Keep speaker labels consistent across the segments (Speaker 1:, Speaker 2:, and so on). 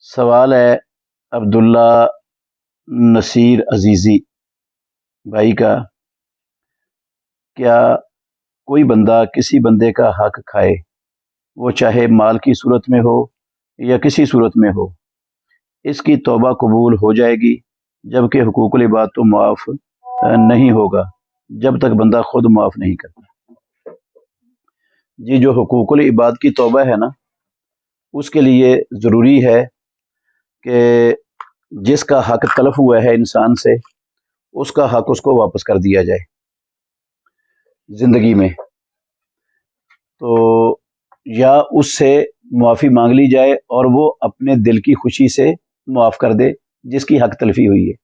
Speaker 1: سوال ہے عبداللہ نصیر عزیزی بھائی کا، کیا کوئی بندہ کسی بندے کا حق کھائے، وہ چاہے مال کی صورت میں ہو یا کسی صورت میں ہو، اس کی توبہ قبول ہو جائے گی؟ جبکہ حقوق العباد تو معاف نہیں ہوگا جب تک بندہ خود معاف نہیں کرتا۔ جی، جو حقوق العباد کی توبہ ہے نا، اس کے لیے ضروری ہے کہ جس کا حق تلف ہوا ہے انسان سے، اس کا حق اس کو واپس کر دیا جائے زندگی میں، تو یا اس سے معافی مانگ لی جائے اور وہ اپنے دل کی خوشی سے معاف کر دے جس کی حق تلفی ہوئی ہے۔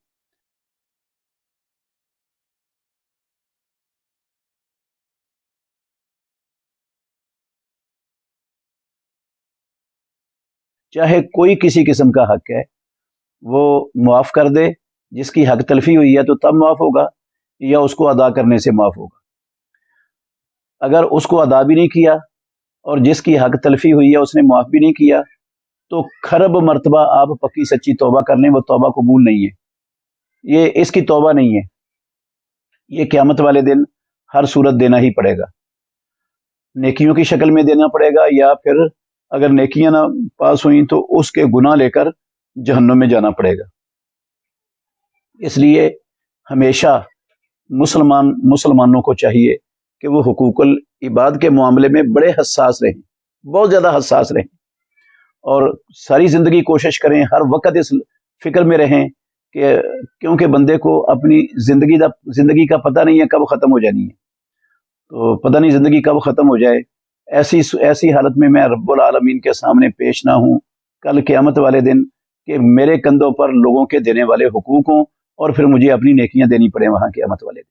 Speaker 1: چاہے کوئی کسی قسم کا حق ہے، وہ معاف کر دے، جس کی حق تلفی ہوئی ہے تو تب معاف ہوگا یا اس کو ادا کرنے سے معاف ہوگا۔ اگر اس کو ادا بھی نہیں کیا اور جس کی حق تلفی ہوئی ہے اس نے معاف بھی نہیں کیا، تو کھرب مرتبہ آپ پکی سچی توبہ کر لیں، وہ توبہ قبول نہیں ہے، یہ اس کی توبہ نہیں ہے، یہ قیامت والے دن ہر صورت دینا ہی پڑے گا، نیکیوں کی شکل میں دینا پڑے گا، یا پھر اگر نیکیاں نہ پاس ہوئیں تو اس کے گناہ لے کر جہنم میں جانا پڑے گا۔ اس لیے ہمیشہ مسلمانوں کو چاہیے کہ وہ حقوق العباد کے معاملے میں بڑے حساس رہیں، بہت زیادہ حساس رہیں، اور ساری زندگی کوشش کریں، ہر وقت اس فکر میں رہیں کہ کیونکہ بندے کو اپنی زندگی کا پتہ نہیں ہے کب ختم ہو جانی ہے، تو پتہ نہیں زندگی کب ختم ہو جائے، ایسی حالت میں میں رب العالمین کے سامنے پیش نہ ہوں کل قیامت والے دن کہ میرے کندھوں پر لوگوں کے دینے والے حقوق ہوں اور پھر مجھے اپنی نیکیاں دینی پڑیں وہاں قیامت والے دن۔